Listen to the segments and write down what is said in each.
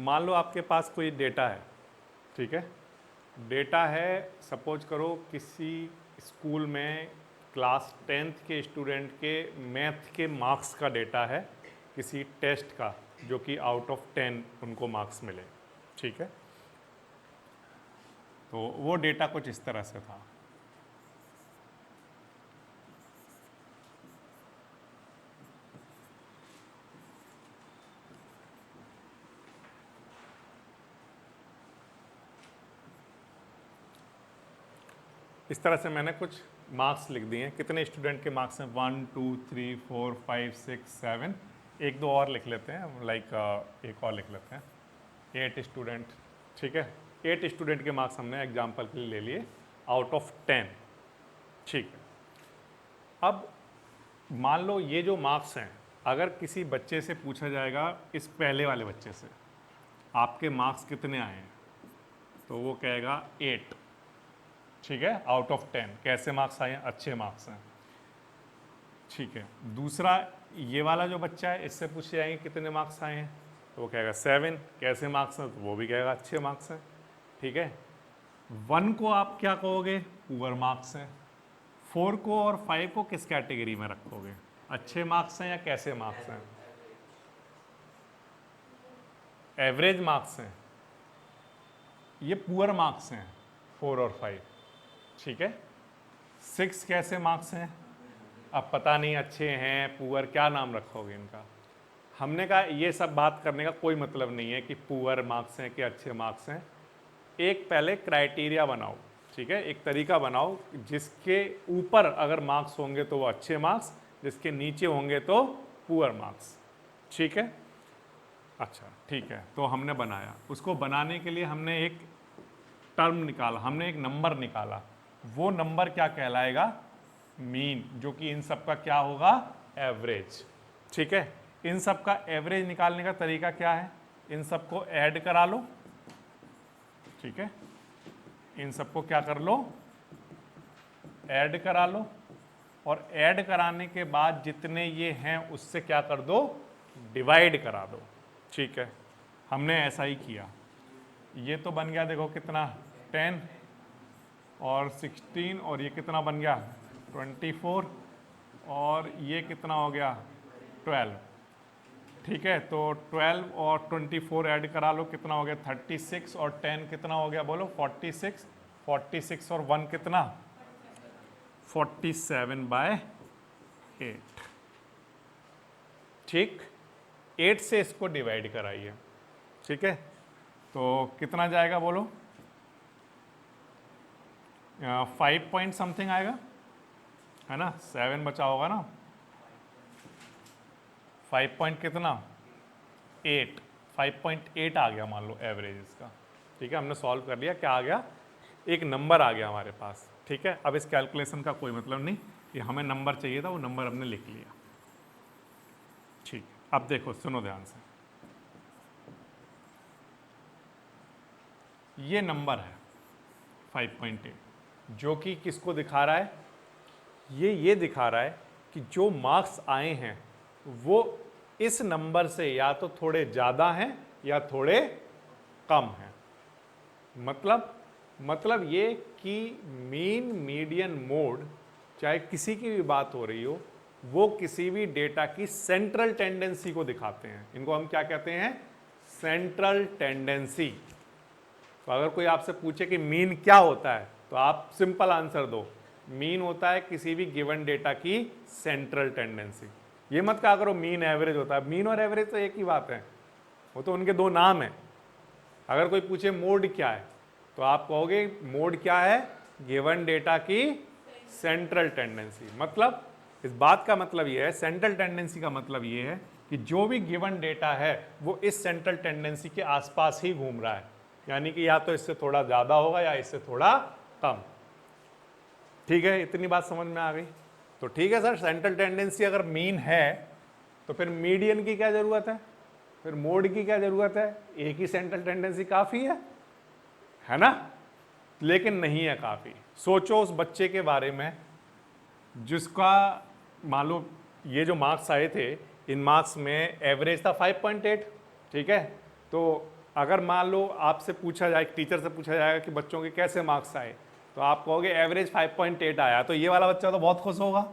मान लो आपके पास कोई डेटा है, ठीक है, डेटा है, सपोज करो किसी स्कूल में क्लास 10th के स्टूडेंट के मैथ के मार्क्स का डेटा है, किसी टेस्ट का, जो कि आउट ऑफ 10 उनको मार्क्स मिले, ठीक है। तो वो डेटा कुछ इस तरह से था। इस तरह से मैंने कुछ मार्क्स लिख दिए हैं। कितने स्टूडेंट के मार्क्स हैं? 1 2 3 4 5 6 7। एक दो और लिख लेते हैं, लाइक एक और लिख लेते हैं, 8 स्टूडेंट, ठीक है। 8 स्टूडेंट के मार्क्स हमने एग्जाम्पल के लिए ले लिए आउट ऑफ 10, ठीक है। अब मान लो ये जो मार्क्स हैं, अगर किसी बच्चे से पूछा जाएगा, इस पहले वाले बच्चे से, आपके मार्क्स कितने आए हैं, तो वो कहेगा 8, ठीक है, आउट ऑफ 10। कैसे मार्क्स आए हैं? अच्छे मार्क्स हैं, ठीक है। दूसरा ये वाला जो बच्चा है, इससे पूछे जाएंगे कितने मार्क्स आए हैं, तो वो कहेगा 7। कैसे मार्क्स हैं? तो वो भी कहेगा अच्छे मार्क्स हैं, ठीक है। 1 को आप क्या कहोगे? पुअर मार्क्स हैं। 4 को और 5 को किस कैटेगरी में रखोगे? अच्छे मार्क्स हैं या कैसे मार्क्स हैं? एवरेज मार्क्स हैं। ये पुअर मार्क्स हैं 4 और 5, ठीक है। 6 कैसे मार्क्स हैं? अब पता नहीं अच्छे हैं पुअर, क्या नाम रखोगे इनका? हमने कहा ये सब बात करने का कोई मतलब नहीं है कि पुअर मार्क्स हैं कि अच्छे मार्क्स हैं। एक पहले क्राइटेरिया बनाओ, ठीक है, एक तरीका बनाओ, जिसके ऊपर अगर मार्क्स होंगे तो वो अच्छे मार्क्स, जिसके नीचे होंगे तो पुअर मार्क्स, ठीक है। अच्छा, ठीक है, तो हमने बनाया। उसको बनाने के लिए हमने एक टर्म निकाला, हमने एक नंबर निकाला। वो नंबर क्या कहलाएगा? मीन, जो कि इन सब का क्या होगा? एवरेज, ठीक है। इन सब का एवरेज निकालने का तरीका क्या है? इन सबको ऐड करा लो, ठीक है। इन सबको क्या कर लो? ऐड करा लो, और ऐड कराने के बाद जितने ये हैं उससे क्या कर दो? डिवाइड करा दो, ठीक है। हमने ऐसा ही किया। ये तो बन गया, देखो कितना, 10 और 16, और ये कितना बन गया? 24, और ये कितना हो गया? 12, ठीक है। तो 12 और 24 ऐड करा लो, कितना हो गया? 36, और 10 कितना हो गया? बोलो 46। 46 और 1 कितना? 47/8, ठीक। 8 से इसको डिवाइड कराइए, ठीक है। तो कितना जाएगा बोलो? 5 पॉइंट समथिंग आएगा, है ना। 7 बचा होगा ना। 5 पॉइंट कितना? 8। 5.8 आ गया मान लो एवरेज इसका, ठीक है। हमने सॉल्व कर लिया, क्या आ गया? एक नंबर आ गया हमारे पास, ठीक है। अब इस कैलकुलेशन का कोई मतलब नहीं, ये हमें नंबर चाहिए था, वो नंबर हमने लिख लिया, ठीक। अब देखो, सुनो ध्यान से, ये नंबर है 5.8, जो कि किसको दिखा रहा है? ये दिखा रहा है कि जो मार्क्स आए हैं वो इस नंबर से या तो थोड़े ज़्यादा हैं या थोड़े कम हैं। मतलब ये कि मीन, मीडियन, मोड, चाहे किसी की भी बात हो रही हो, वो किसी भी डेटा की सेंट्रल टेंडेंसी को दिखाते हैं। इनको हम क्या कहते हैं? Central tendency. तो अगर कोई आपसे पूछे कि मीन क्या होता है, तो आप सिंपल आंसर दो, मीन होता है किसी भी गिवन डेटा की सेंट्रल टेंडेंसी। ये मत कहा करो मीन एवरेज होता है, मीन और एवरेज तो एक ही बात है, वो तो उनके दो नाम हैं। अगर कोई पूछे मोड क्या है, तो आप कहोगे मोड क्या है? गिवन डेटा की सेंट्रल टेंडेंसी। मतलब इस बात का मतलब ये है, सेंट्रल टेंडेंसी का मतलब ये है कि जो भी गिवन डेटा है वो इस सेंट्रल टेंडेंसी के आसपास ही घूम रहा है, यानी कि या तो इससे थोड़ा ज़्यादा होगा या इससे थोड़ा कम, ठीक है। इतनी बात समझ में आ गई? तो ठीक है सर, सेंट्रल टेंडेंसी अगर मीन है तो फिर मीडियन की क्या ज़रूरत है, फिर मोड की क्या ज़रूरत है? एक ही सेंट्रल टेंडेंसी काफ़ी है ना। लेकिन नहीं है काफ़ी। सोचो उस बच्चे के बारे में जिसका मान लो ये जो मार्क्स आए थे, इन मार्क्स में एवरेज था 5.8, ठीक है। तो अगर मान लो आपसे पूछा जाए, टीचर से पूछा जाएगा कि बच्चों के कैसे मार्क्स आए, तो आप कहोगे एवरेज 5.8 आया, तो ये वाला बच्चा तो बहुत खुश होगा,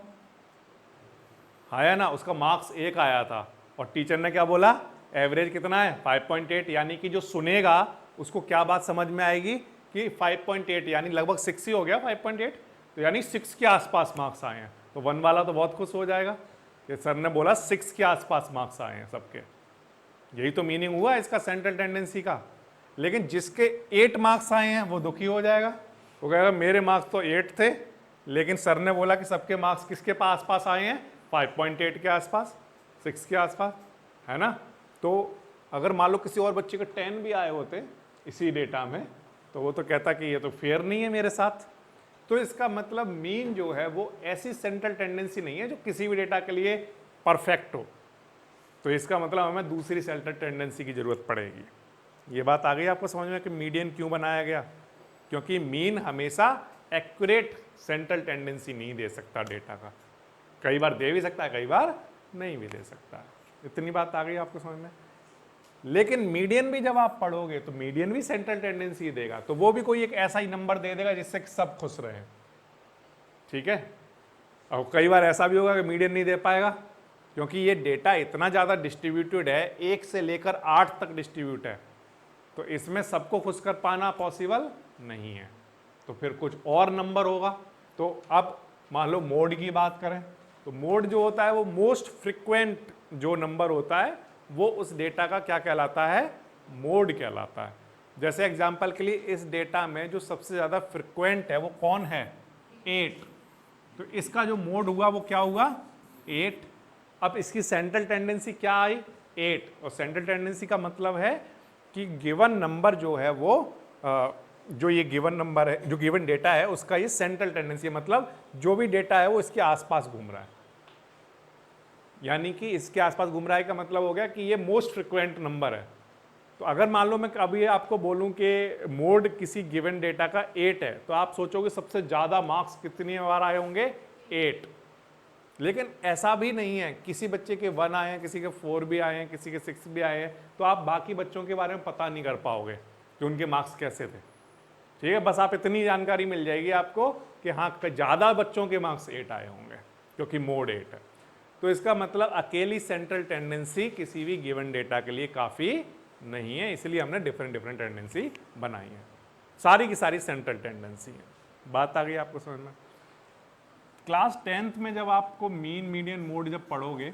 आया ना, उसका मार्क्स 1 आया था और टीचर ने क्या बोला, एवरेज कितना है 5.8, यानी कि जो सुनेगा उसको क्या बात समझ में आएगी कि 5.8 यानी लगभग 6 ही हो गया 5.8, तो यानी 6 के आसपास मार्क्स आए हैं, तो 1 वाला तो बहुत खुश हो जाएगा कि सर ने बोला 6 के आसपास मार्क्स आए हैं सबके। यही तो मीनिंग हुआ इसका सेंट्रल टेंडेंसी का। लेकिन जिसके 8 मार्क्स आए हैं वो दुखी हो जाएगा, वो कहेगा मेरे मार्क्स तो 8 थे, लेकिन सर ने बोला कि सबके मार्क्स किसके पास पास आए हैं, 5.8 के आसपास, 6 के आसपास, है ना। तो अगर मान लो किसी और बच्चे के 10 भी आए होते इसी डेटा में, तो वो तो कहता कि ये तो फेयर नहीं है मेरे साथ। तो इसका मतलब मीन जो है वो ऐसी सेंट्रल टेंडेंसी नहीं है जो किसी भी डेटा के लिए परफेक्ट हो, तो इसका मतलब हमें दूसरी सेंट्रल टेंडेंसी की जरूरत पड़ेगी। ये बात आ गई आपको समझ में कि मीडियन क्यों बनाया गया, क्योंकि मीन हमेशा एक्यूरेट सेंट्रल टेंडेंसी नहीं दे सकता डेटा का, कई बार दे भी सकता है, कई बार नहीं भी दे सकता है। इतनी बात आ गई आपको समझ में। लेकिन मीडियन भी जब आप पढ़ोगे तो मीडियन भी सेंट्रल टेंडेंसी देगा, तो वो भी कोई एक ऐसा ही नंबर दे देगा जिससे सब खुश रहे, ठीक है। और कई बार ऐसा भी होगा कि मीडियन नहीं दे पाएगा, क्योंकि ये डेटा इतना ज़्यादा डिस्ट्रीब्यूटेड है, 1 से लेकर 8 तक डिस्ट्रीब्यूट है, तो इसमें सबको खुश कर पाना पॉसिबल नहीं है, तो फिर कुछ और नंबर होगा। तो अब मान लो मोड की बात करें, तो मोड जो होता है वो मोस्ट फ्रिक्वेंट जो नंबर होता है वो उस डेटा का क्या कहलाता है, मोड कहलाता है। जैसे एग्जांपल के लिए इस डेटा में जो सबसे ज़्यादा फ्रिक्वेंट है वो कौन है, 8, तो इसका जो मोड हुआ वो क्या हुआ, 8। अब इसकी सेंट्रल टेंडेंसी क्या आई, 8, और सेंट्रल टेंडेंसी का मतलब है कि गिवन नंबर जो है वो जो ये गिवन नंबर है, जो गिवन डेटा है उसका ये सेंट्रल टेंडेंसी है, मतलब जो भी डेटा है वो इसके आसपास घूम रहा है, यानी कि इसके आसपास घूम रहा है का मतलब हो गया कि ये मोस्ट फ्रिक्वेंट नंबर है। तो अगर मान लो मैं अभी आपको बोलूं कि मोड किसी गिवन डेटा का 8 है, तो आप सोचोगे सबसे ज़्यादा मार्क्स कितनी बार आए होंगे, 8। लेकिन ऐसा भी नहीं है, किसी बच्चे के 1 आए हैं, किसी के 4 भी आए हैं, किसी के 6 भी आए हैं, तो आप बाकी बच्चों के बारे में पता नहीं कर पाओगे कि उनके मार्क्स कैसे थे, ठीक है। बस आप इतनी जानकारी मिल जाएगी आपको कि हाँ ज़्यादा बच्चों के मार्क्स 8 आए होंगे क्योंकि मोड 8 है। तो इसका मतलब अकेली सेंट्रल टेंडेंसी किसी भी गिवन डेटा के लिए काफ़ी नहीं है, इसलिए हमने डिफरेंट डिफरेंट टेंडेंसी बनाई है, सारी की सारी सेंट्रल टेंडेंसी है। बात आ गई आपको समझ में। क्लास 10th में जब आपको मीन, मीडियन, मोड जब पढ़ोगे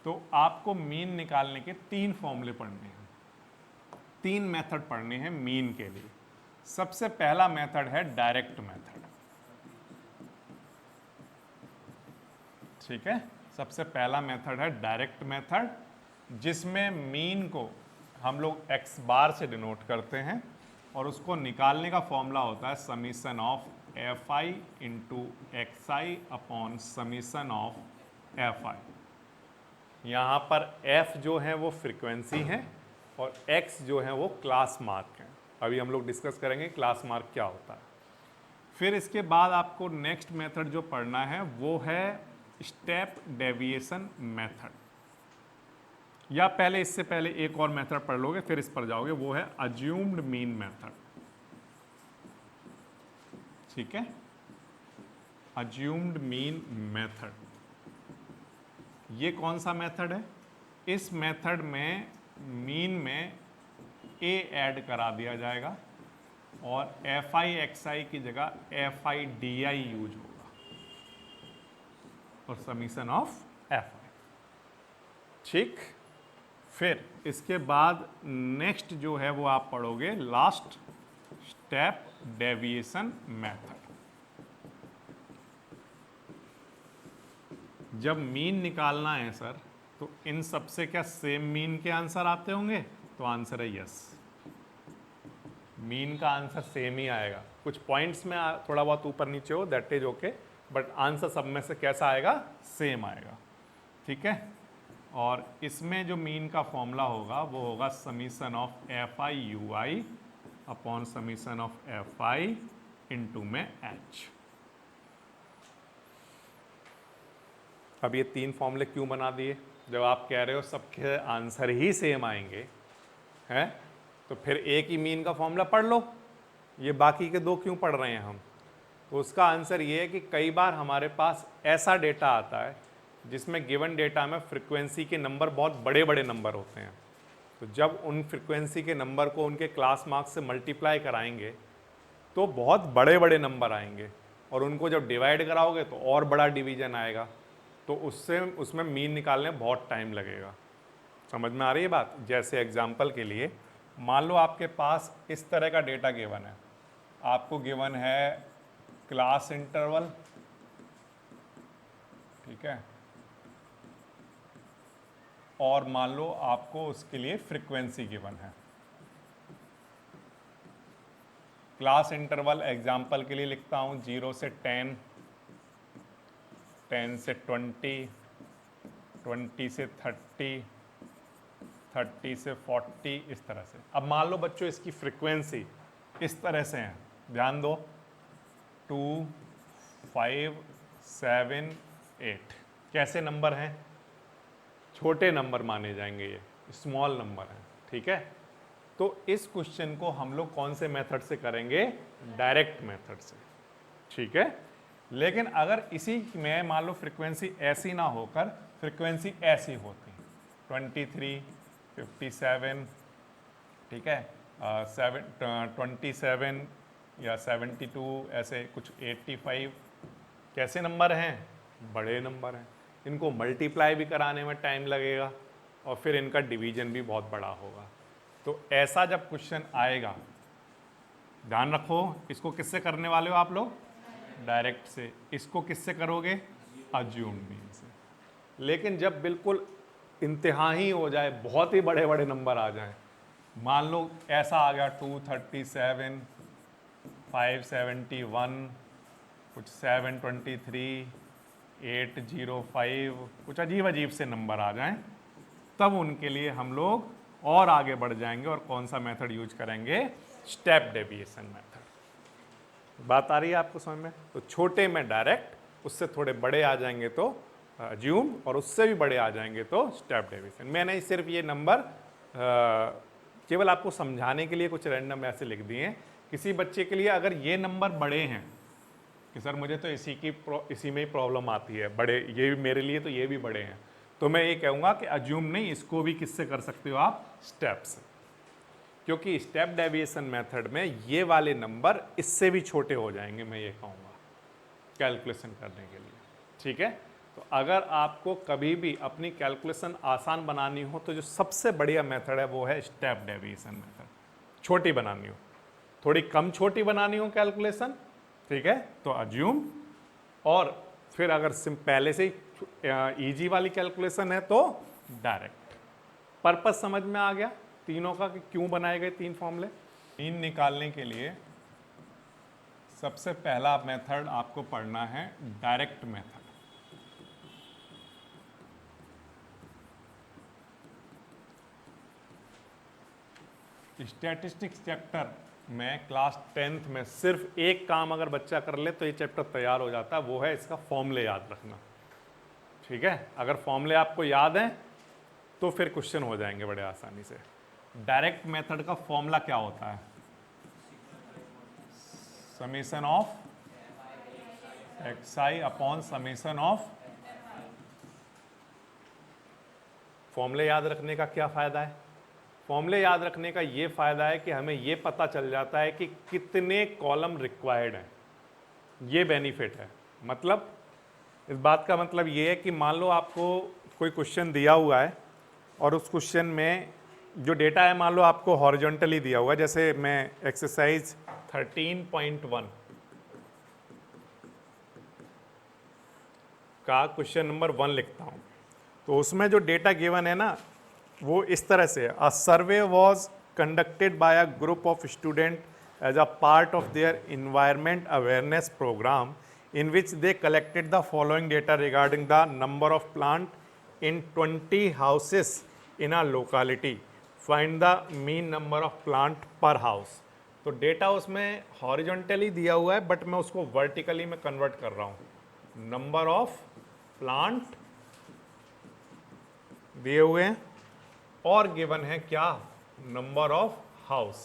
तो आपको मीन निकालने के 3 फॉर्मूले पढ़ने हैं, 3 मेथड पढ़ने हैं मीन के लिए। सबसे पहला मेथड है डायरेक्ट मेथड, ठीक है। सबसे पहला मेथड है डायरेक्ट मेथड, जिसमें मीन को हम लोग x बार से डिनोट करते हैं और उसको निकालने का फॉर्मूला होता है summation of fi into xi upon summation of fi। यहाँ पर f जो है वो फ्रीक्वेंसी है और x जो है वो क्लास मार्क है। अभी हम लोग डिस्कस करेंगे क्लास मार्क क्या होता है। फिर इसके बाद आपको नेक्स्ट मेथड जो पढ़ना है वो है स्टेप डेविएशन मेथड, या पहले इससे पहले एक और मेथड पढ़ लोगे फिर इस पर जाओगे, वो है अज्यूम्ड मीन मेथड, ठीक है। अज्यूम्ड मीन मेथड, ये कौन सा मेथड है, इस मेथड में मीन में a ऐड करा दिया जाएगा और fi xi की जगह fi di यूज होगा और समीशन ऑफ fi, ठीक। फिर इसके बाद नेक्स्ट जो है वो आप पढ़ोगे लास्ट स्टेप डेविएशन मेथड। जब मीन निकालना है सर तो इन सब से क्या सेम मीन के आंसर आते होंगे, तो आंसर है यस, मीन का आंसर सेम ही आएगा। कुछ पॉइंट्स में थोड़ा बहुत ऊपर नीचे हो, that is okay, but answer सब में से कैसा आएगा, सेम आएगा, ठीक है। और इसमें जो मीन का फॉर्मूला होगा वो होगा summation of fi ui upon summation of fi into में h। अब ये 3 फॉर्मूले क्यों बना दिए, जब आप कह रहे हो सबके आंसर ही सेम आएंगे हैं, तो फिर एक ही मीन का फॉर्मूला पढ़ लो, ये बाकी के दो क्यों पढ़ रहे हैं हम? तो उसका आंसर ये है कि कई बार हमारे पास ऐसा डेटा आता है जिसमें गिवन डेटा में फ्रीक्वेंसी के नंबर बहुत बड़े बड़े नंबर होते हैं। तो जब उन फ्रीक्वेंसी के नंबर को उनके क्लास मार्क्स से मल्टीप्लाई कराएंगे तो बहुत बड़े बड़े नंबर आएंगे, और उनको जब डिवाइड कराओगे तो और बड़ा डिवीजन आएगा, तो उसमें मीन निकालने में बहुत टाइम लगेगा। समझ में आ रही है बात? जैसे एग्जांपल के लिए मान लो आपके पास इस तरह का डेटा गिवन है, आपको गिवन है क्लास इंटरवल, ठीक है, और मान लो आपको उसके लिए फ्रीक्वेंसी गिवन है। क्लास इंटरवल एग्जाम्पल के लिए लिखता हूं 0 से 10, 10 से 20, 20 से 30, 30 से 40, इस तरह से। अब मान लो बच्चों इसकी फ्रीक्वेंसी इस तरह से है, ध्यान दो, 2, 5, 7, 8। कैसे नंबर हैं? छोटे नंबर माने जाएंगे, ये स्मॉल नंबर हैं, ठीक है। तो इस क्वेश्चन को हम लोग कौन से मेथड से करेंगे? डायरेक्ट मेथड से, ठीक है। लेकिन अगर इसी में मान लो फ्रीक्वेंसी ऐसी ना होकर फ्रीक्वेंसी ऐसी होती, 23, 57, ठीक है, 27 या 72, ऐसे कुछ 85, कैसे नंबर हैं? बड़े नंबर हैं, इनको मल्टीप्लाई भी कराने में टाइम लगेगा और फिर इनका डिवीजन भी बहुत बड़ा होगा। तो ऐसा जब क्वेश्चन आएगा, ध्यान रखो, इसको किससे करने वाले हो आप लोग? डायरेक्ट से। इसको किससे करोगे? अज्यूम मीन से। लेकिन जब बिल्कुल इंतहा ही हो जाए, बहुत ही बड़े बड़े नंबर आ जाएं, मान लो ऐसा आ गया 237, 571, कुछ 723, 805, कुछ अजीब अजीब से नंबर आ जाएं, तब उनके लिए हम लोग और आगे बढ़ जाएंगे और कौन सा मेथड यूज करेंगे? Step deviation method. बात आ रही है आपको समझ में? तो छोटे में डायरेक्ट, उससे थोड़े बड़े आ जाएंगे तो अज्यूम, और उससे भी बड़े आ जाएंगे तो स्टेप डेविएशन। मैंने सिर्फ ये नंबर केवल आपको समझाने के लिए कुछ रैंडम ऐसे लिख दिए हैं। किसी बच्चे के लिए अगर ये नंबर बड़े हैं कि सर मुझे तो इसी में ही प्रॉब्लम आती है, बड़े, ये भी मेरे लिए तो ये भी बड़े हैं, तो मैं ये कहूँगा कि अज्यूम नहीं, इसको भी किससे कर सकते हो आप? स्टेप से। क्योंकि स्टेप डेविएशन मेथड में ये वाले नंबर इससे भी छोटे हो जाएंगे, मैं ये कहूँगा, कैलकुलेशन करने के लिए, ठीक है। तो अगर आपको कभी भी अपनी कैलकुलेशन आसान बनानी हो तो जो सबसे बढ़िया मेथड है वो है स्टेप डेविएशन मेथड। छोटी बनानी हो, थोड़ी कम छोटी बनानी हो कैलकुलेशन, ठीक है, तो अज्यूम, और फिर अगर पहले से ही ईजी वाली कैलकुलेशन है तो डायरेक्ट। पर्पस समझ में आ गया तीनों का कि क्यों बनाए गए तीन फॉर्मूले? मीन निकालने के लिए सबसे पहला मेथड आपको पढ़ना है डायरेक्ट मेथड। स्टैटिस्टिक्स चैप्टर में क्लास 10th में सिर्फ एक काम अगर बच्चा कर ले तो ये चैप्टर तैयार हो जाता है, वो है इसका फॉर्मूले याद रखना, ठीक है। अगर फॉर्मूले आपको याद हैं तो फिर क्वेश्चन हो जाएंगे बड़े आसानी से। डायरेक्ट मेथड का फॉर्मूला क्या होता है? Summation of xi upon summation of. फॉर्मूले याद रखने का क्या फायदा है? फॉर्मूले याद रखने का ये फायदा है कि हमें ये पता चल जाता है कि कितने कॉलम रिक्वायर्ड हैं, ये बेनिफिट है। मतलब इस बात का मतलब ये है कि मान लो आपको कोई क्वेश्चन दिया हुआ है और उस क्वेश्चन में जो डेटा है मान लो आपको हॉरिजॉन्टली दिया हुआ है, जैसे मैं एक्सरसाइज 13.1 का क्वेश्चन नंबर 1 लिखता हूँ, तो उसमें जो डेटा गिवन है ना वो इस तरह से है। A survey was conducted by a group of student as a part of their environment awareness programme in which they collected the following data regarding the number of plant in 20 houses in a locality. Find the mean number of plant per house. तो data उसमें horizontally दिया हुआ है but मैं उसको vertically में convert कर रहा हूँ। नंबर ऑफ प्लांट दिए हुए हैं और गिवन है क्या? Number of house.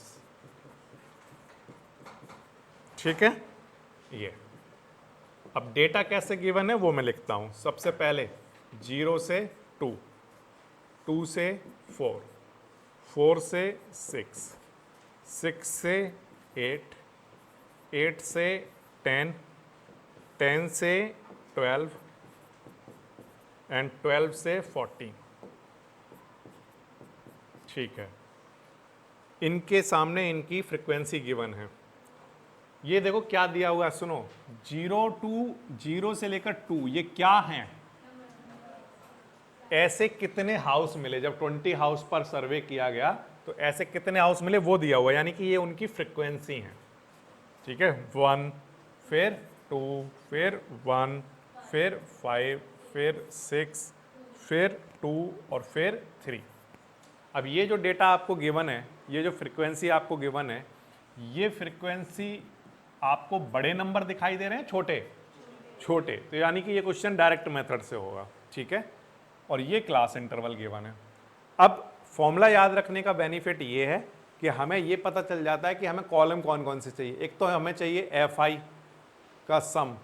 ठीक है, ये अब डेटा कैसे गिवन है वो मैं लिखता हूं। सबसे पहले 0 से 2, 2 से 4, 4 से 6, 6 से 8, 8 से 10, 10 से 12 एंड 12 से 14। ठीक है, इनके सामने इनकी फ्रीक्वेंसी गिवन है। ये देखो क्या दिया हुआ है, सुनो, 0 से लेकर 2, ये क्या हैं? ऐसे कितने हाउस मिले जब 20 हाउस पर सर्वे किया गया, तो ऐसे कितने हाउस मिले वो दिया हुआ है, यानी कि ये उनकी फ्रीक्वेंसी है। ठीक है, 1, फिर 2, फिर 1, फिर 5, फिर 6, फिर 2 और फिर 3। अब ये जो डेटा आपको गिवन है, ये जो फ्रीक्वेंसी आपको गिवन है, ये फ्रीक्वेंसी आपको बड़े नंबर दिखाई दे रहे हैं छोटे छोटे, तो यानी कि ये क्वेश्चन डायरेक्ट मेथड से होगा। ठीक है, और ये क्लास इंटरवल गिवन है। अब फॉर्मूला याद रखने का बेनिफिट ये है कि हमें ये पता चल जाता है कि हमें कॉलम कौन कौन से चाहिए। एक तो हमें चाहिए एफ आई का सम,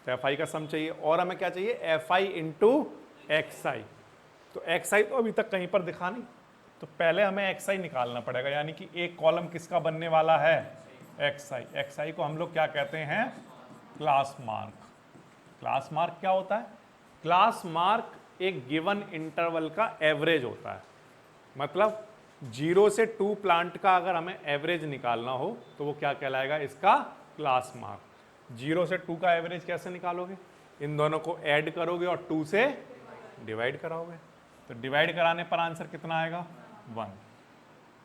एफ आई का सम चाहिए, और हमें क्या चाहिए, एफ आई इंटू एक्स आई। तो एक्स आई तो अभी तक कहीं पर दिखा नहीं, तो पहले हमें एक्स आई निकालना पड़ेगा, यानी कि एक कॉलम किसका बनने वाला है, एक्स आई। एक्स आई को हम लोग क्या कहते हैं, क्लास मार्क। क्लास मार्क क्या होता है, क्लास मार्क एक गिवन इंटरवल का एवरेज होता है। मतलब 0 से 2 प्लांट का अगर हमें एवरेज निकालना हो तो वो क्या कहलाएगा, इसका क्लास मार्क। 0 से 2 का एवरेज कैसे निकालोगे, इन दोनों को ऐड करोगे और 2 से डिवाइड कराओगे, तो डिवाइड कराने पर आंसर कितना आएगा, 1।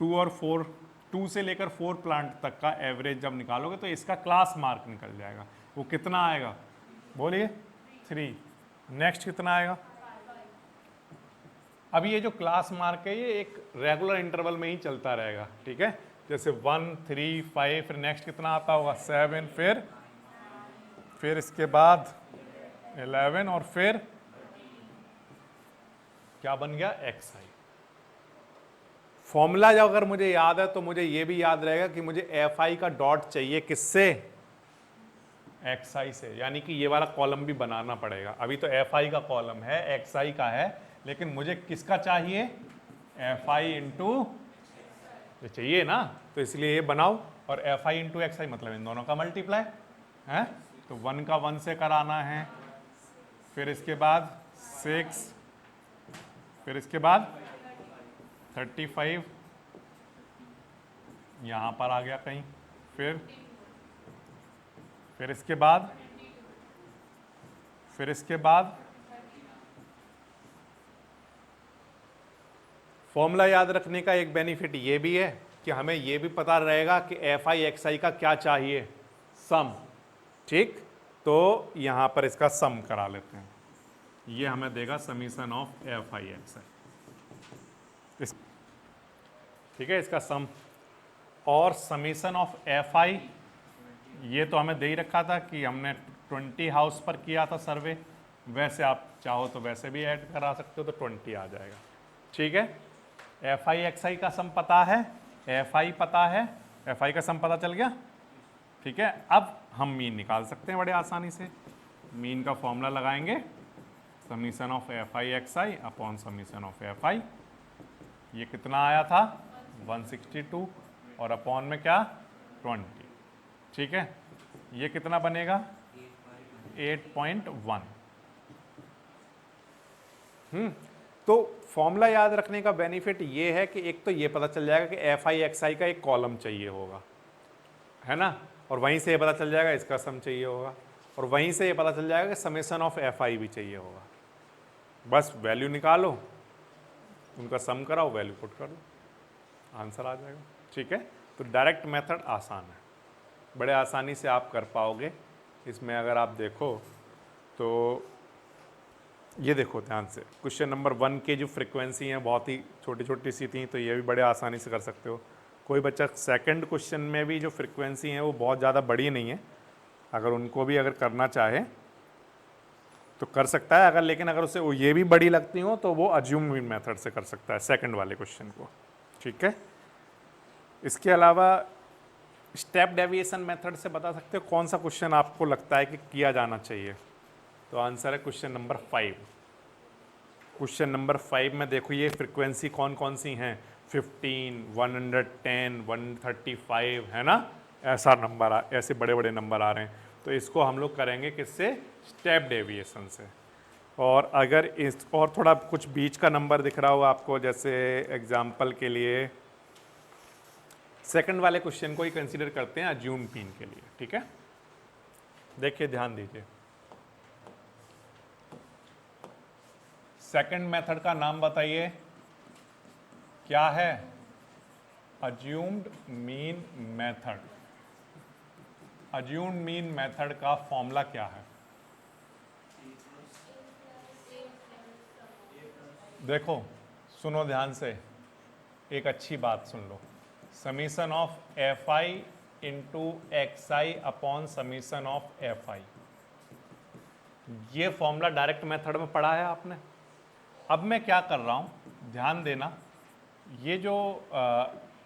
2 और 4, 2 से लेकर 4 प्लांट तक का एवरेज जब निकालोगे तो इसका क्लास मार्क निकल जाएगा। वो कितना आएगा, बोलिए, 3। नेक्स्ट कितना आएगा। अब ये जो क्लास मार्क है ये एक रेगुलर इंटरवल में ही चलता रहेगा। ठीक है, जैसे 1, 3, 5, फिर नेक्स्ट कितना आता होगा, 7, फिर इसके बाद 11 और फिर क्या बन गया, एक्स आई। फॉर्मूला जब अगर मुझे याद है तो मुझे ये भी याद रहेगा कि मुझे एफ आई का डॉट चाहिए किससे, एक्स आई से, यानी कि ये वाला कॉलम भी बनाना पड़ेगा। अभी तो एफ आई का कॉलम है, एक्स आई का है, लेकिन मुझे किसका चाहिए, एफ आई इंटू ये चाहिए ना, तो इसलिए ये बनाओ, और एफ आई इंटू एक्स आई मतलब इन दोनों का मल्टीप्लाई है, तो 1 का 1 से कराना है, फिर इसके बाद 6, फिर इसके बाद 35 यहाँ पर आ गया कहीं, फिर इसके बाद फॉर्मूला याद रखने का एक बेनिफिट ये भी है कि हमें ये भी पता रहेगा कि एफ आई एक्स आई का क्या चाहिए, सम। ठीक, तो यहाँ पर इसका सम करा लेते हैं, ये हमें देगा summation of F I X I. ठीक है, इसका सम और समीशन ऑफ एफ आई ये तो हमें दे ही रखा था कि हमने 20 हाउस पर किया था सर्वे, वैसे आप चाहो तो वैसे भी ऐड करा सकते हो, तो 20 आ जाएगा। ठीक है, एफ आई एक्स आई का सम पता है, एफ आई पता है, एफ आई का सम पता चल गया। ठीक है, अब हम मीन निकाल सकते हैं बड़े आसानी से। मीन का फॉर्मूला लगाएंगे, summation of F I X I upon summation of F I. ये कितना आया था, 162, और अपॉन में क्या, 20। ठीक है, ये कितना बनेगा, 8.1। तो फॉर्मूला याद रखने का बेनिफिट ये है कि एक तो ये पता चल जाएगा कि एफ आई एक्स आई का एक कॉलम चाहिए होगा, है ना, और वहीं से ये पता चल जाएगा इसका सम चाहिए होगा, और वहीं से ये पता चल जाएगा कि समेशन ऑफ एफ आई भी चाहिए होगा। बस वैल्यू निकालो, उनका सम कराओ, वैल्यू पुट कर दो, आंसर आ जाएगा। ठीक है, तो डायरेक्ट मेथड आसान है, बड़े आसानी से आप कर पाओगे। इसमें अगर आप देखो तो ये देखो ध्यान से, क्वेश्चन नंबर 1 के जो फ्रीक्वेंसी हैं बहुत ही छोटी छोटी सी थी, तो ये भी बड़े आसानी से कर सकते हो। कोई बच्चा सेकंड क्वेश्चन में भी जो फ्रीक्वेंसी है वो बहुत ज़्यादा बड़ी नहीं है, अगर उनको भी अगर करना चाहे तो कर सकता है, अगर लेकिन अगर उसे वो ये भी बड़ी लगती हो तो वो अज्यूम मेथड से कर सकता है सेकंड वाले क्वेश्चन को। ठीक है, इसके अलावा स्टेप डेविएशन मेथड से बता सकते हो कौन सा क्वेश्चन आपको लगता है कि किया जाना चाहिए? तो आंसर है क्वेश्चन नंबर 5। क्वेश्चन नंबर 5 में देखो ये फ्रीक्वेंसी कौन कौन सी हैं, 15, 110, 135 है ना, ऐसा नंबर ऐसे बड़े बड़े नंबर आ रहे हैं। तो इसको हम लोग करेंगे किससे? स्टेप डेविएशन से। और अगर इस और थोड़ा कुछ बीच का नंबर दिख रहा हो आपको, जैसे एग्जाम्पल के लिए सेकंड वाले क्वेश्चन को ही कंसीडर करते हैं अज्यूम मीन के लिए, ठीक है? देखिए ध्यान दीजिए, सेकंड मेथड का नाम बताइए क्या है? Assumed mean method. Assumed mean method का फॉर्मूला क्या है? देखो सुनो ध्यान से, एक अच्छी बात सुन लो, summation of F I into X I upon summation of F I, ये फॉर्मूला डायरेक्ट मेथड में पढ़ा है आपने। अब मैं क्या कर रहा हूं, ध्यान देना, ये जो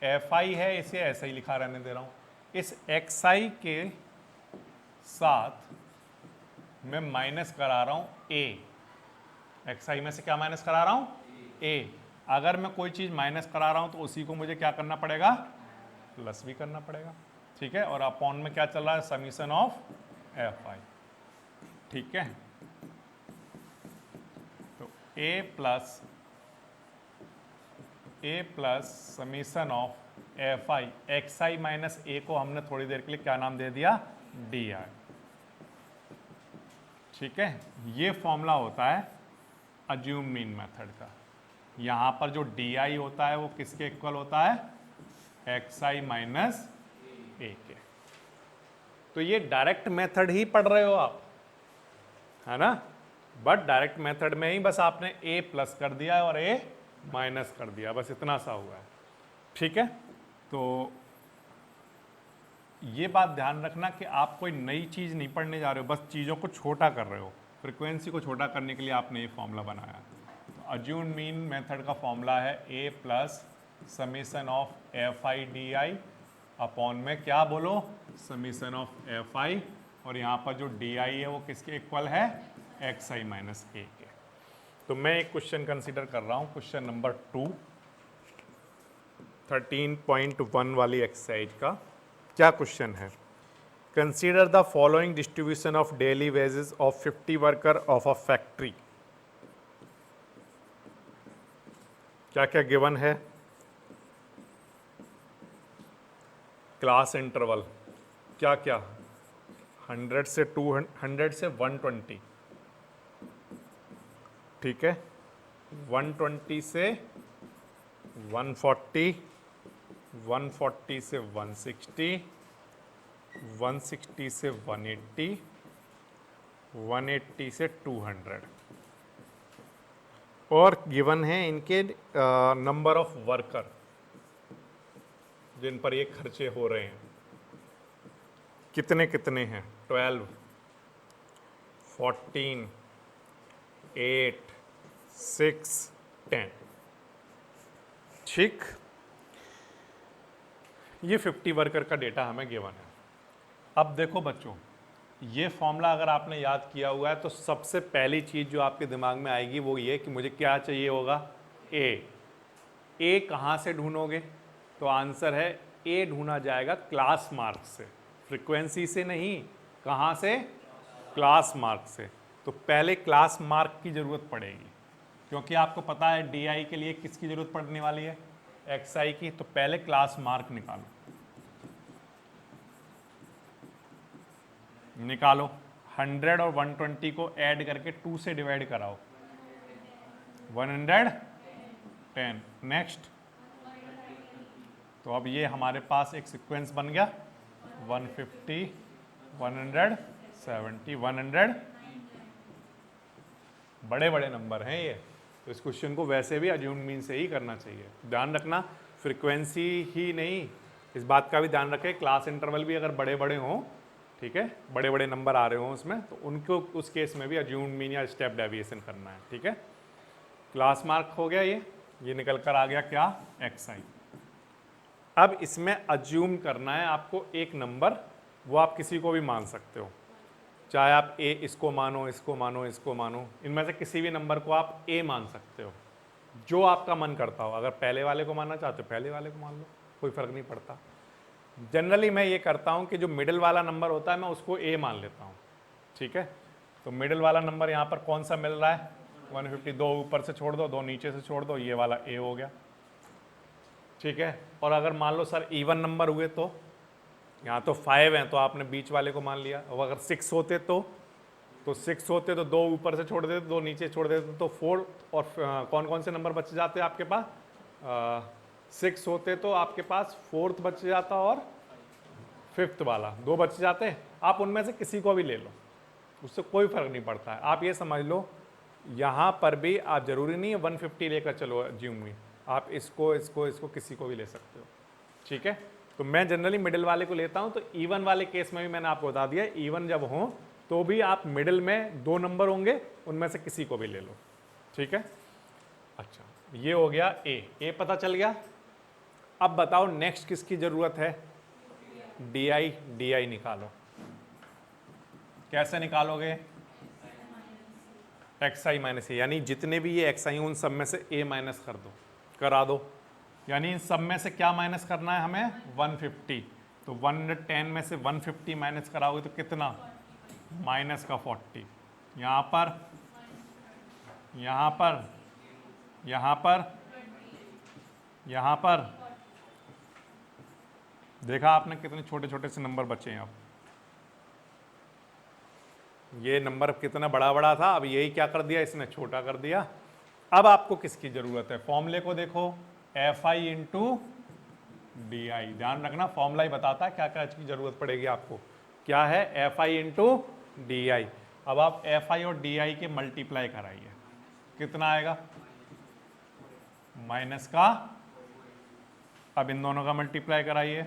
एफ आई है इसे ऐसा ही लिखा रहने दे रहा हूं, इस एक्स आई के साथ मैं माइनस करा रहा हूं ए। एक्स आई में से क्या माइनस करा रहा हूं? ए। अगर मैं कोई चीज माइनस करा रहा हूं तो उसी को मुझे क्या करना पड़ेगा? प्लस भी करना पड़ेगा, ठीक है? और अपॉन में क्या चल रहा है? समीशन ऑफ एफ आई, ठीक है? तो A plus summation of F I, X I minus A को हमने थोड़ी देर के लिए क्या नाम दे दिया? डी आई, ठीक है? ये फॉर्मूला होता है अज्यूम मीन मेथड का। यहां पर जो डी आई होता है वो किसके इक्वल होता है? एक्स आई माइनस ए के। तो ये डायरेक्ट मेथड ही पढ़ रहे हो आप, है ना? बट डायरेक्ट मेथड में ही बस आपने ए प्लस कर दिया है और ए माइनस कर दिया, बस इतना सा हुआ है, ठीक है? तो ये बात ध्यान रखना कि आप कोई नई चीज़ नहीं पढ़ने जा रहे हो, बस चीज़ों को छोटा कर रहे हो। फ्रीक्वेंसी को छोटा करने के लिए आपने ये फॉर्मूला बनाया। तो अज्यूम मीन मेथड का फॉर्मूला है A plus summation of F I D I upon में क्या बोलो? समीशन ऑफ एफ आई, और यहाँ पर जो डी आई है वो किसके इक्वल है? एक्स आई माइनस ए के। तो मैं एक क्वेश्चन कंसीडर कर रहा हूँ, क्वेश्चन नंबर 2, 13.1 वाली एक्सरसाइज का। क्या क्वेश्चन है? Consider the following distribution of daily wages of 50 worker of a factory. क्या क्या गिवन है? क्लास इंटरवल क्या क्या? 100 से 200 से 120, ठीक है? 120 से 140, 140 से 160, 160 से 180, 180 से 200, और गिवन है इनके नंबर ऑफ वर्कर जिन पर ये खर्चे हो रहे हैं, कितने कितने हैं? 12, 14, 8, 6, 10, ठीक? ये 50 वर्कर का डेटा हमें गिवन है। अब देखो बच्चों, ये फॉर्मूला अगर आपने याद किया हुआ है तो सबसे पहली चीज़ जो आपके दिमाग में आएगी वो ये कि मुझे क्या चाहिए होगा? ए कहाँ से ढूंढोगे? तो आंसर है ए ढूंढा जाएगा क्लास मार्क से, फ्रीक्वेंसी से नहीं। कहाँ से? क्लास मार्क से। तो पहले क्लास मार्क की ज़रूरत पड़ेगी, क्योंकि आपको पता है डी आई के लिए किसकी ज़रूरत पड़ने वाली है? एक्स आई की। तो पहले क्लास मार्क निकालो 100 और 120 को ऐड करके 2 से डिवाइड कराओ, 110। नेक्स्ट, तो अब ये हमारे पास एक सीक्वेंस बन गया, 150, 170, 100। बड़े बड़े नंबर हैं ये, तो इस क्वेश्चन को वैसे भी अज्यूम मीन से ही करना चाहिए। ध्यान रखना, फ्रीक्वेंसी ही नहीं, इस बात का भी ध्यान रखें क्लास इंटरवल भी अगर बड़े बड़े हों, ठीक है, बड़े बड़े नंबर आ रहे हों उसमें, तो उनको उस केस में भी अज्यूम मीन या स्टेप डेविएशन करना है, ठीक है? क्लास मार्क हो गया, ये निकल कर आ गया क्या? एक्स आई। अब इसमें अज्यूम करना है आपको एक नंबर, वो आप किसी को भी मान सकते हो, चाहे आप ए इसको मानो, इसको मानो, इसको मानो, इनमें से किसी भी नंबर को आप ए मान सकते हो, जो आपका मन करता हो। अगर पहले वाले को मानना चाहते हो पहले वाले को मान लो, कोई फर्क नहीं पड़ता। जनरली मैं ये करता हूँ कि जो मिडिल वाला नंबर होता है मैं उसको ए मान लेता हूँ, ठीक है। तो मिडिल वाला नंबर यहाँ पर कौन सा मिल रहा है, 150, दो ऊपर से छोड़ दो, दो नीचे से छोड़ दो, ये वाला ए हो गया, ठीक है। और अगर मान लो सर इवन नंबर हुए तो यहाँ तो 5 हैं तो आपने बीच वाले को मान लिया, और अगर 6 होते तो 6 होते तो दो ऊपर से छोड़ देते, दो नीचे छोड़ देते तो 4, और कौन कौन से नंबर बच जाते आपके पास, 6 होते तो आपके पास 4th बच जाता और 5th वाला, दो बच जाते। आप उनमें से किसी को भी ले लो, उससे कोई फर्क नहीं पड़ता है। आप ये समझ लो यहाँ पर भी आप जरूरी नहीं है 150 लेकर चलो ज्यूमी, आप इसको इसको इसको किसी को भी ले सकते हो, ठीक है। तो मैं जनरली मिडिल वाले को लेता हूँ। तो इवन वाले केस में भी मैंने आपको बता दिया, इवन जब हो तो भी आप मिडिल में दो नंबर होंगे, उनमें से किसी को भी ले लो, ठीक है। अच्छा, ये हो गया ए पता चल गया। अब बताओ नेक्स्ट किसकी जरूरत है, डी आई निकालो। कैसे निकालोगे, एक्स आई माइनस ए, यानी जितने भी ये एक्स आई उन सब में से ए माइनस करा दो। यानी इन सब में से क्या माइनस करना है हमें, 150। तो 110 में से 150 माइनस कराओगे तो कितना, माइनस का 40। यहाँ पर, यहाँ पर, यहाँ पर, यहाँ पर, देखा आपने कितने छोटे छोटे से नंबर बचे हैं। अब ये नंबर कितना बड़ा बड़ा था, अब यही क्या कर दिया इसने, छोटा कर दिया। अब आपको किसकी जरूरत है, फॉर्मूले को देखो, F I into D I. ध्यान रखना फॉर्मूला ही बताता है क्या क्या इसकी जरूरत पड़ेगी आपको। क्या है, F I into D I. अब आप एफ आई और डी आई के मल्टीप्लाई कराइए, कितना आएगा, माइनस का, अब इन दोनों का मल्टीप्लाई कराइए,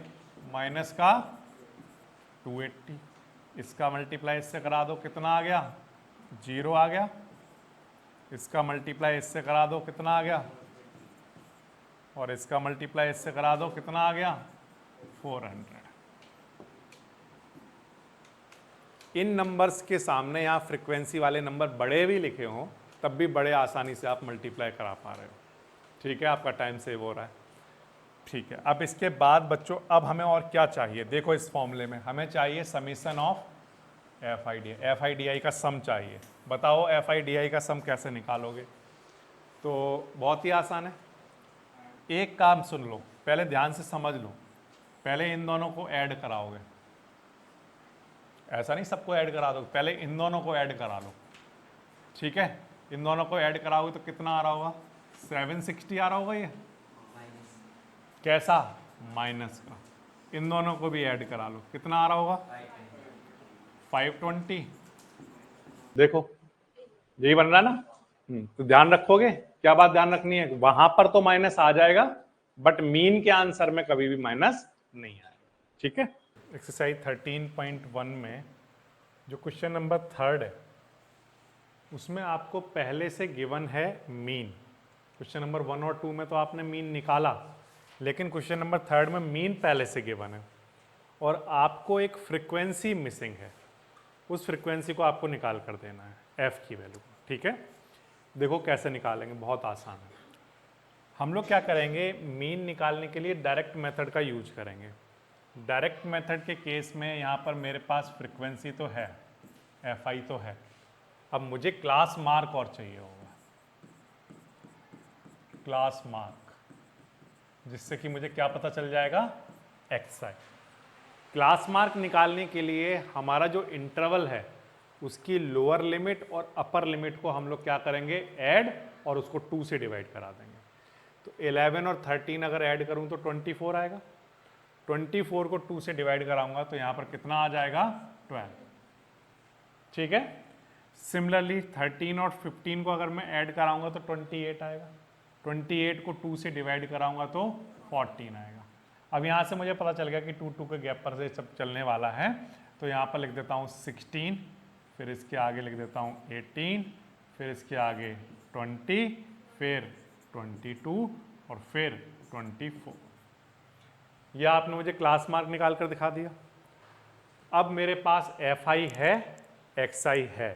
माइनस का 280, इसका मल्टीप्लाई इससे करा दो, कितना आ गया, 0 आ गया। इसका मल्टीप्लाई इससे करा दो, कितना आ गया, और इसका मल्टीप्लाई इससे करा दो, कितना आ गया, 400। इन नंबर्स के सामने यहाँ फ्रीक्वेंसी वाले नंबर बड़े भी लिखे हों तब भी बड़े आसानी से आप मल्टीप्लाई करा पा रहे हो, ठीक है। आपका टाइम सेव हो रहा है, ठीक है। अब इसके बाद बच्चों अब हमें और क्या चाहिए, देखो इस फॉर्मूले में हमें चाहिए summation of F I D आई का सम चाहिए। बताओ एफ आई डी आई का सम कैसे निकालोगे। तो बहुत ही आसान है, एक काम सुन लो, पहले ध्यान से समझ लो। पहले इन दोनों को ऐड कराओगे, ऐसा नहीं सबको ऐड करा दो, पहले इन दोनों को ऐड करा लो, ठीक है। इन दोनों को ऐड कराओगे तो कितना आ रहा होगा, 760 आ रहा होगा। ये कैसा, माइनस का। इन दोनों को भी ऐड करा लो, कितना आ रहा होगा, 520। देखो यही बन रहा है ना। तो ध्यान रखोगे, क्या बात ध्यान रखनी है, वहां पर तो माइनस आ जाएगा बट मीन के आंसर में कभी भी माइनस नहीं आएगा, ठीक है। एक्सरसाइज 13.1 में जो क्वेश्चन नंबर 3 है उसमें आपको पहले से गिवन है मीन। क्वेश्चन नंबर 1 और 2 में तो आपने मीन निकाला, लेकिन क्वेश्चन नंबर 3 में मीन पहले से गिवन है और आपको एक फ्रीक्वेंसी मिसिंग है, उस फ्रीक्वेंसी को आपको निकाल कर देना है, एफ की वैल्यू, ठीक है। देखो कैसे निकालेंगे, बहुत आसान है। हम लोग क्या करेंगे, मीन निकालने के लिए डायरेक्ट मेथड का यूज करेंगे। डायरेक्ट मेथड के केस में यहाँ पर मेरे पास फ्रीक्वेंसी तो है, एफ आई तो है, अब मुझे क्लास मार्क और चाहिए होगा, क्लास मार्क, जिससे कि मुझे क्या पता चल जाएगा, एक्स आई। क्लास मार्क निकालने के लिए हमारा जो इंटरवल है उसकी लोअर लिमिट और अपर लिमिट को हम लोग क्या करेंगे, ऐड, और उसको 2 से डिवाइड करा देंगे। तो 11 और 13 अगर ऐड करूं तो 24 आएगा, 24 को 2 से डिवाइड कराऊंगा तो यहां पर कितना आ जाएगा, 12, ठीक है। सिमिलरली 13 और 15 को अगर मैं ऐड कराऊंगा तो 28 आएगा, 28 को 2 से डिवाइड कराऊंगा तो 14 आएगा। अब यहाँ से मुझे पता चल गया कि 2 के गैप पर से सब चलने वाला है, तो यहाँ पर लिख देता हूँ 16, फिर इसके आगे लिख देता हूँ 18, फिर इसके आगे 20, फिर 22 और फिर 24। ये आपने मुझे क्लास मार्क निकाल कर दिखा दिया। अब मेरे पास एफ आई है, एक्स आई है,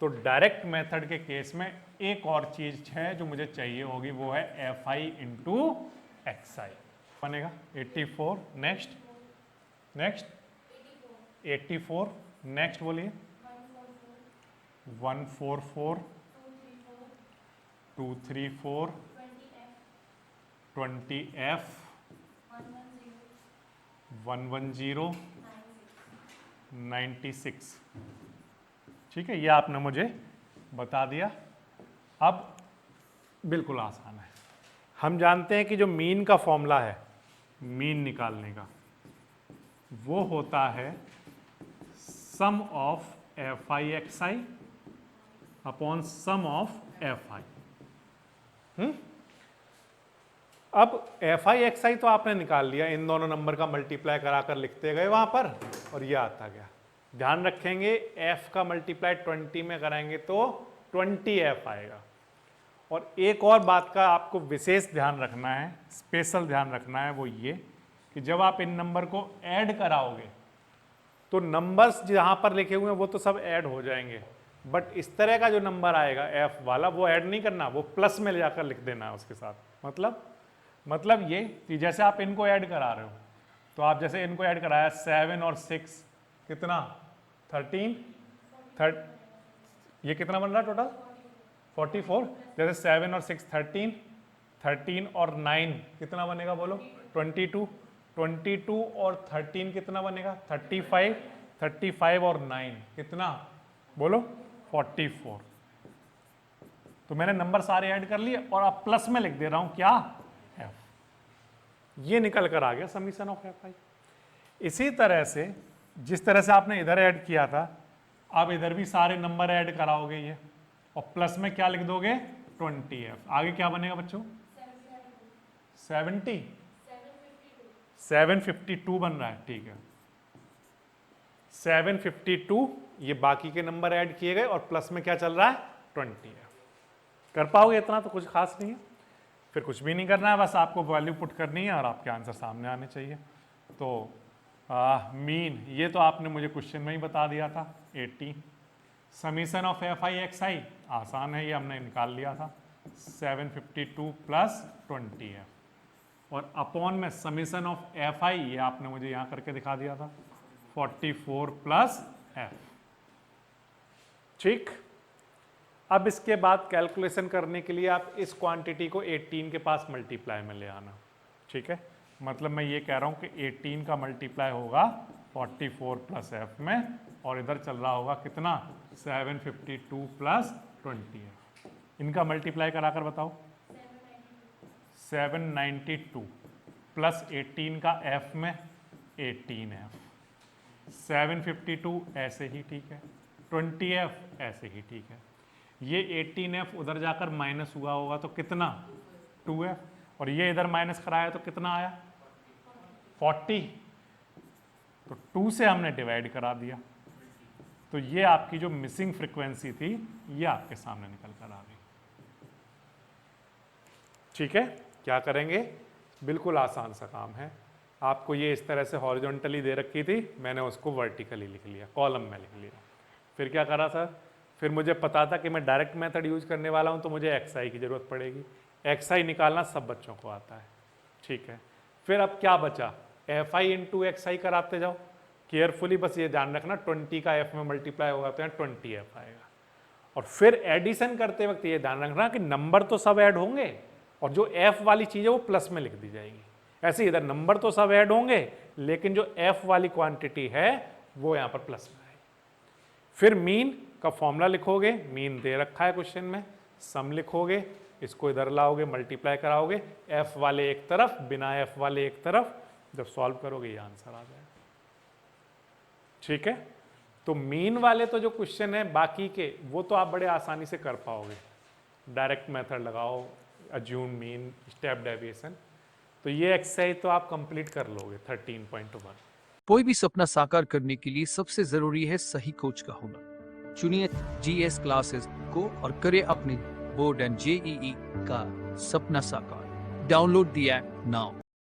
तो डायरेक्ट मेथड के केस में एक और चीज है जो मुझे चाहिए होगी, वो है एफ आई इंटू एक्स आई बनेगा 84। नेक्स्ट नेक्स्ट 84, नेक्स्ट बोलिए 144 234 20F 110 96। ठीक है, ये आपने मुझे बता दिया। अब बिल्कुल आसान है, हम जानते हैं कि जो मीन का फॉर्मूला है मीन निकालने का, वो होता है sum of F I X I upon sum of F I. अब एफ आई एक्स आई तो आपने निकाल लिया, इन दोनों नंबर का मल्टीप्लाई कराकर लिखते गए वहां पर और ये आता गया। ध्यान रखेंगे f का मल्टीप्लाई 20 में कराएंगे तो 20f आएगा। और एक और बात का आपको विशेष ध्यान रखना है, स्पेशल ध्यान रखना है, वो ये कि जब आप इन नंबर को ऐड कराओगे तो नंबर्स जहां पर लिखे हुए हैं वो तो सब ऐड हो जाएंगे, बट इस तरह का जो नंबर आएगा f वाला वो ऐड नहीं करना, वो प्लस में ले जाकर लिख देना है उसके साथ। मतलब ये कि जैसे आप इनको ऐड करा रहे हो, तो आप जैसे इनको ऐड कराया 7 और 6 कितना 13 ये कितना बन रहा है टोटल 44। जैसे 7 और 6 13 और 9 कितना बनेगा बोलो 22 और 13 कितना बनेगा 35 और 9 कितना बोलो 44। तो मैंने नंबर सारे ऐड कर लिए और अब प्लस में लिख दे रहा हूं क्या f, ये निकल कर आ गया समीशन ऑफ एफ आई। इसी तरह से जिस तरह से आपने इधर ऐड किया था, आप इधर भी सारे नंबर ऐड कराओगे ये, और प्लस में क्या लिख दोगे 20f। आगे क्या बनेगा बच्चों 752 बन रहा है, ठीक है 752। ये बाकी के नंबर ऐड किए गए और प्लस में क्या चल रहा है 20f। कर पाओगे इतना तो कुछ खास नहीं है, फिर कुछ भी नहीं करना है, बस आपको वैल्यू पुट करनी है और आपके आंसर सामने आने चाहिए। तो मीन ये तो आपने मुझे क्वेश्चन में ही बता दिया था 80। Summation of F I X I आसान है, ये हमने निकाल लिया था 752 प्लस 20f। और अपॉन में समीशन ऑफ एफ आई ये आपने मुझे यहाँ करके दिखा दिया था 44 प्लस f। ठीक, अब इसके बाद कैलकुलेशन करने के लिए आप इस क्वांटिटी को 18 के पास मल्टीप्लाई में ले आना। ठीक है, मतलब मैं ये कह रहा हूं कि 18 का मल्टीप्लाई होगा 44 प्लस f में, और इधर चल रहा होगा कितना 752 प्लस 20f। इनका मल्टीप्लाई कराकर बताओ 792 प्लस 18 का f में 18f, 752 ऐसे ही ठीक है, 20f ऐसे ही ठीक है। ये 18f उधर जाकर माइनस हुआ होगा तो कितना 2f, और ये इधर माइनस कराया तो कितना आया 40, तो 2 से हमने डिवाइड करा दिया, तो ये आपकी जो मिसिंग फ्रीक्वेंसी थी ये आपके सामने निकल कर आ गई। ठीक है, क्या करेंगे, बिल्कुल आसान सा काम है। आपको ये इस तरह से हॉरिजॉन्टली दे रखी थी, मैंने उसको वर्टिकली लिख लिया, कॉलम में लिख लिया। फिर क्या करा सर, फिर मुझे पता था कि मैं डायरेक्ट मेथड यूज करने वाला हूं तो मुझे एक्स आई की जरूरत पड़ेगी। एक्स आई निकालना सब बच्चों को आता है। ठीक है, फिर अब क्या बचा, एफ आई इंटू एक्स आई कराते जाओ केयरफुली, बस ये ध्यान रखना 20 का एफ में मल्टीप्लाई होगा तो यहाँ 20f आएगा। और फिर एडिशन करते वक्त ये ध्यान रखना कि नंबर तो सब ऐड होंगे और जो एफ वाली चीज़ है वो प्लस में लिख दी जाएगी। ऐसे इधर नंबर तो सब ऐड होंगे लेकिन जो एफ वाली क्वांटिटी है वो यहाँ पर प्लस में आएगी। फिर मीन का फॉर्मूला लिखोगे, मीन दे रखा है क्वेश्चन में, सम लिखोगे, इसको इधर लाओगे, मल्टीप्लाई कराओगे, एफ वाले एक तरफ बिना एफ वाले एक तरफ, जब सॉल्व करोगे ये आंसर आ जाएगा। ठीक है, तो मीन वाले तो जो क्वेश्चन है बाकी के वो तो आप बड़े आसानी से कर पाओगे, डायरेक्ट मेथड लगाओ, अज्यूम मीन, स्टेप डेविएशन, तो ये एक्सरसाइज तो आप कंप्लीट कर लोगे 13.1। कोई भी सपना साकार करने के लिए सबसे जरूरी है सही कोच का होना। चुनिए जीएस क्लासेस को और करें अपने बोर्ड एंड जेईई का सपना साकार। Download the app now.